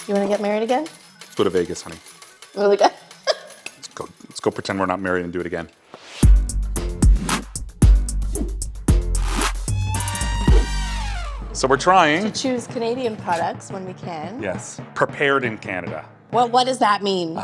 You want to get married again? Let's go to Vegas, honey. Really good. Let's go pretend we're not married and do it again. So we're trying To choose Canadian products when we can. Yes. Prepared in Canada. Well, what does that mean?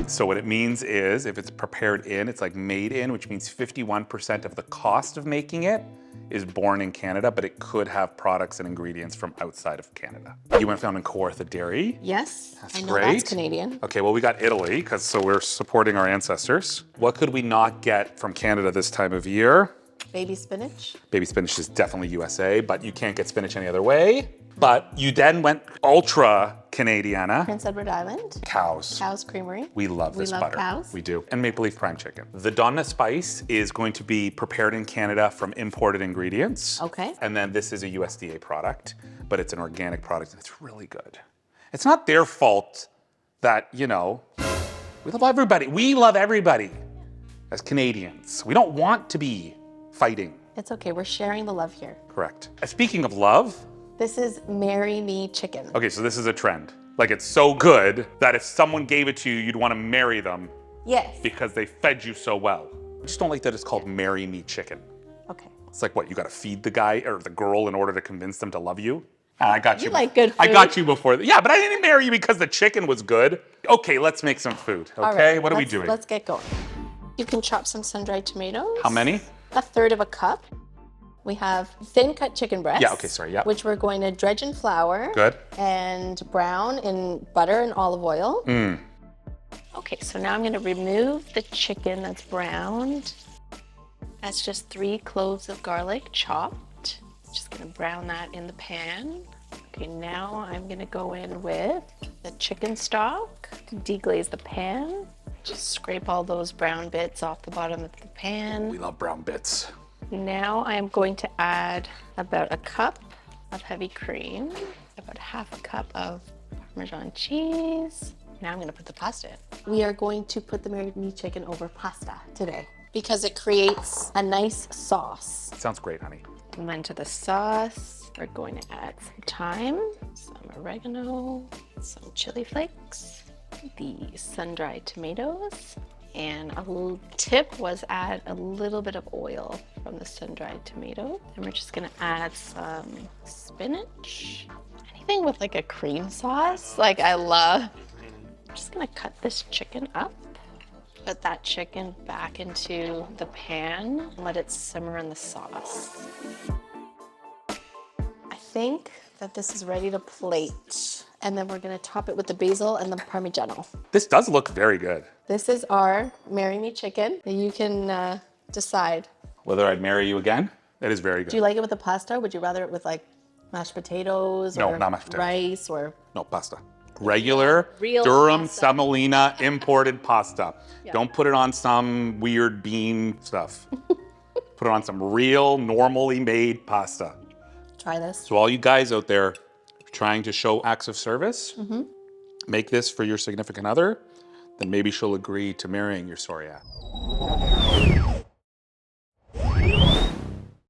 So what it means is if it's prepared in, it's like made in, which means 51% of the cost of making it is born in Canada, but it could have products and ingredients from outside of Canada. You went found in Kawartha Dairy. Yes, That's I know great. that's Canadian. Okay, well, we got Italy, so we're supporting our ancestors. What could we not get from Canada this time of year? Baby spinach. Baby spinach is definitely USA, but you can't get spinach any other way. But you then went ultra Canadiana. Prince Edward Island. COWS Creamery. We love this butter. COWS. We do. And maple leaf prime chicken. The Donna spice is going to be prepared in Canada from imported ingredients. Okay. And then this is a USDA product, but it's an organic product and it's really good. It's not their fault that, you know, we love everybody. We love everybody as Canadians. We don't want to be fighting. It's okay, we're sharing the love here. Correct. Speaking of love. This is Marry Me Chicken. Okay, so this is a trend. Like it's so good that if someone gave it to you, you'd want to marry them. Yes. Because they fed you so well. I just don't like that it's called Marry Me Chicken. Okay. It's like what, you gotta feed the guy or the girl in order to convince them to love you? I got you. You like good food. I got you before. Yeah, but I didn't marry you because the chicken was good. Okay, let's make some food, okay? All right, What are we doing? Let's get going. You can chop some sun-dried tomatoes. How many? 1/3 of a cup. We have thin cut chicken breasts. Yeah, okay, sorry, yeah. Which we're going to dredge in flour. Good. And brown in butter and olive oil. Okay, so now I'm gonna remove the chicken that's browned. That's just 3 cloves of garlic chopped. Just gonna brown that in the pan. Okay, now I'm gonna go in with the chicken stock, deglaze the pan. Just scrape all those brown bits off the bottom of the pan. We love brown bits. Now I am going to add about 1 cup of heavy cream, about 1/2 cup of Parmesan cheese. Now I'm gonna put the pasta in. We are going to put the Marry Me chicken over pasta today because it creates a nice sauce. Sounds great, honey. And then to the sauce, we're going to add some thyme, some oregano, some chili flakes, the sun-dried tomatoes, and a little tip was add a little bit of oil from the sun-dried tomato. And we're just gonna add some spinach. Anything with like a cream sauce, like I love. I'm just gonna cut this chicken up. Put that chicken back into the pan and let it simmer in the sauce. I think that this is ready to plate. And then we're gonna top it with the basil and the Parmigiano. This does look very good. This is our Marry Me chicken. You can decide. Whether I'd marry you again? It is very good. Do you like it with the pasta? Or would you rather it with like mashed potatoes No, or not mashed potatoes. rice or? No, pasta. Regular Real Durham pasta. semolina imported pasta. Yeah. Don't put it on some weird bean stuff. Put it on some real, normally made pasta. Try this. So all you guys out there trying to show acts of service, make this for your significant other, then maybe she'll agree to marrying your Soriat.